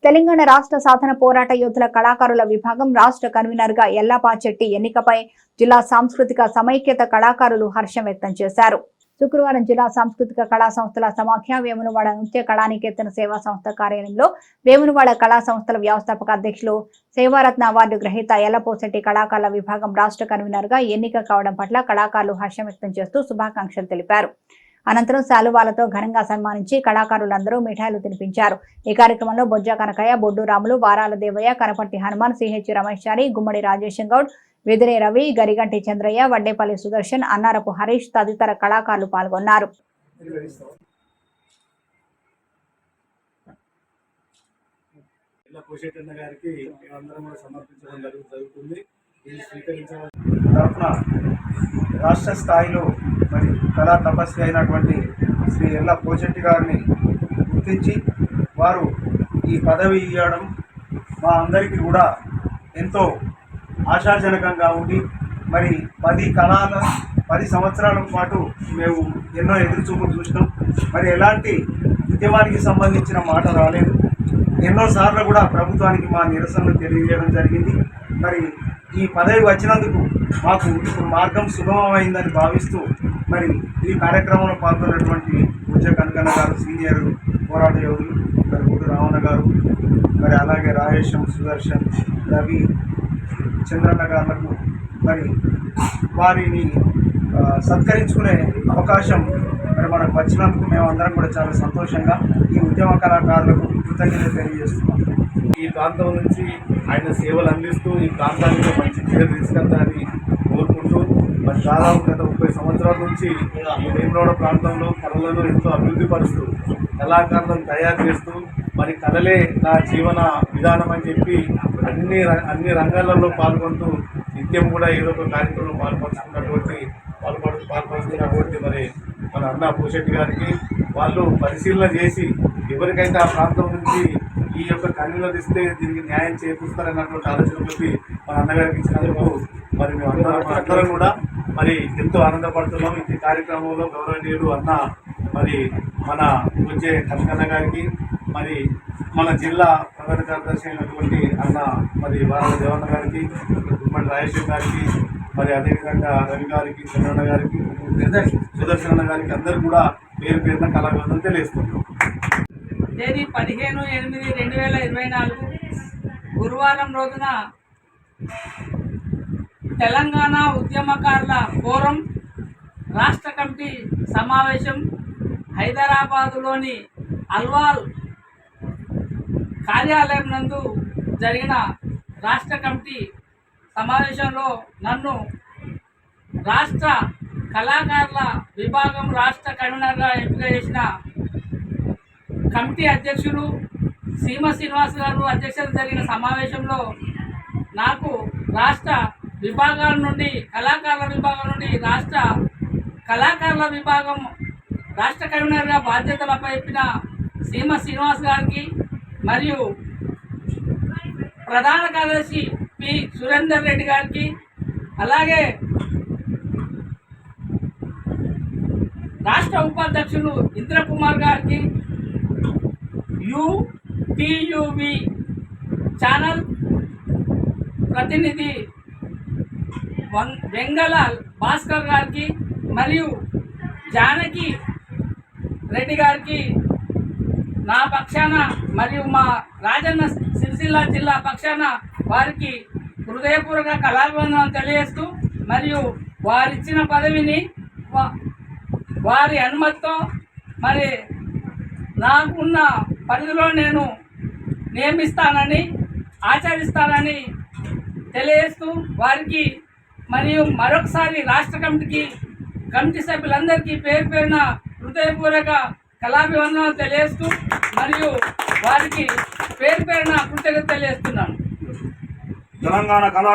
తెలంగాణ రాష్ట్ర సాధన పోరాట యోధుల కళాకారుల విభాగం రాష్ట్ర కన్వీనర్ గా ఎల్లాపాచెట్టి ఎన్నికపై జిల్లా సాంస్కృతిక సమైక్యత కళాకారులు హర్షం వ్యక్తం చేశారు. శుక్రవారం జిల్లా సాంస్కృతిక కళా సంస్థల సమాఖ్య వేమునవాడ నృత్య కళానికేతన సేవా సంస్థ కార్యాలయంలో వేమునవాడ కళా సంస్థల వ్యవస్థాపక అధ్యక్షులు సేవారత్న అవార్డు గ్రహీత ఎల్లపోసెట్టి కళాకారుల విభాగం రాష్ట్ర కన్వీనర్ గా ఎన్నిక కావడం పట్ల కళాకారులు హర్షం వ్యక్తం చేస్తూ శుభాకాంక్షలు తెలిపారు. అనంతరం శాలువాలతో ఘనంగా సన్మానించి కళాకారులందరూ మిఠాయిలు తినిపించారు. ఈ కార్యక్రమంలో బొజ్జ కనకయ్య, బొడ్డు రాములు, వారాల దేవయ్య, కనపర్తి హనుమాన్, సిహెచ్ రమేశ్చారి, గుమ్మడి రాజేశం గౌడ్, వెదిరే రవి, గరిగంటి చంద్రయ్య, వడ్డేపల్లి సుదర్శన్, అన్నారపు హరీష్ తదితర కళాకారులు పాల్గొన్నారు. రాష్ట్ర స్థాయిలో మరి కళా తపస్వి అయినటువంటి శ్రీ ఎల్లపోసెట్టి గారిని గుర్తించి వారు ఈ పదవి ఇవ్వడం మా అందరికీ కూడా ఎంతో ఆశాజనకంగా ఉంది. మరి 10 సంవత్సరాల పాటు మేము ఎన్నో ఎదురుచూపులు చూసినాం. మరి ఎలాంటి ఉద్యమానికి సంబంధించిన మాట రాలేదు. ఎన్నోసార్లు కూడా ప్రభుత్వానికి మా నిరసనలు తెలియజేయడం జరిగింది. మరి ఈ పదవి వచ్చినందుకు మాకు ఇప్పుడు మార్గం సుగమమైందని భావిస్తూ మరి ఈ కార్యక్రమంలో పాల్గొన్నటువంటి బొజ్జ కనకన్న గారు, సీనియర్ పోరాట యోధులు, మరి బొడ్డు రామన్న గారు, మరి అలాగే రాజేశం, సుదర్శన్, రవి, చంద్రన్న గారులకు మరి వారిని సత్కరించుకునే అవకాశం మరి మనకు వచ్చినందుకు మేమందరం కూడా చాలా సంతోషంగా ఈ ఉద్యమ కళాకారులకు కృతజ్ఞతలు తెలియజేస్తున్నాం. ఈ ప్రాంతం నుంచి ఆయన సేవలు అందిస్తూ ఈ ప్రాంతానికి మంచి పేరు తీసుకెళ్తారని కోరుకుంటూ మరి దాదాపు గత 30 సంవత్సరాల నుంచి ఈ వేములవాడ ప్రాంతంలో కళలను ఎంతో అభివృద్ధి పరుస్తూ కళాకారులను తయారు చేస్తూ మరి కళలే నా జీవన విధానం అని చెప్పి అన్ని రంగాలలో పాల్గొంటూ నిత్యం కూడా ఏదో ఒక కార్యక్రమంలో పాల్పడుతున్నటువంటి మరి మన అన్న పోసెట్టి గారికి వాళ్ళు పరిశీలన చేసి ఎవరికైతే ఆ ప్రాంతం నుంచి ఈ యొక్క కన్వీనర్ ఇస్తే దీనికి న్యాయం చేకూరుస్తారన్నటువంటి ఆలోచనలకి మన అన్నగారికి ఇచ్చినందుకు మరి మేము అందరం కూడా మరి ఎంతో ఆనందపడుతున్నాం. ఈ కార్యక్రమంలో గౌరవనీయుడు అన్న మరి మన వచ్చే కనకన్న గారికి, మరి మన జిల్లా ప్రధాన కార్యదర్శి అయినటువంటి అన్న మరి వారాల దేవన్న గారికి, గుమ్మడి రాజేశ్వర్ గారికి, మరి అదేవిధంగా రవి గారికి, చంద్రన్న గారికి, సుదర్శన గారికి అందరూ కూడా పేరు పేరున కళాకారులను తెలియజేస్తున్నాం. తేదీ 15/8/2024 గురువారం రోజున తెలంగాణ ఉద్యమకారుల ఫోరం రాష్ట్ర కమిటీ సమావేశం హైదరాబాదులోని అల్వాల్ కార్యాలయం నందు జరిగిన రాష్ట్ర కమిటీ సమావేశంలో నన్ను రాష్ట్ర కళాకారుల విభాగం రాష్ట్ర కన్వీనర్గా ఎంపిక చేసిన కమిటీ అధ్యక్షులు సీమ శ్రీనివాస్ గారు అధ్యక్షత జరిగిన సమావేశంలో నాకు రాష్ట్ర విభాగాల నుండి కళాకారుల విభాగం నుండి రాష్ట్ర కళాకారుల విభాగం రాష్ట్ర కన్వీనర్గా బాధ్యతలు అప్పచెప్పిన సీమ శ్రీనివాస్ గారికి మరియు ప్రధాన కార్యదర్శి పి సురేందర్ రెడ్డి గారికి, అలాగే రాష్ట్ర ఉపాధ్యక్షులు ఇంద్రకుమార్ గారికి, యూటీయూబీ ఛానల్ ప్రతినిధి వెంగళ భాస్కర్ గారికి మరియు జానకి రెడ్డి గారికి నా పక్షాన మరియు మా రాజన్న సిరిసిల్ల జిల్లా పక్షాన వారికి హృదయపూర్వక కళాభివందనం తెలియజేస్తూ మరియు వారిచ్చిన పదవిని వారి అనుమతితో మరి నాకున్న పరిధిలో నేను నియమిస్తానని ఆచరిస్తానని తెలియజేస్తూ వారికి మరియు మరొకసారి రాష్ట్ర కమిటీ సభ్యులందరికీ పేరు పేరున హృదయపూర్వక కళాభివందనాలు తెలియజేస్తూ మరియు వారికి పేరు పేరున కృతజ్ఞత తెలియజేస్తున్నాను. తెలంగాణ కళా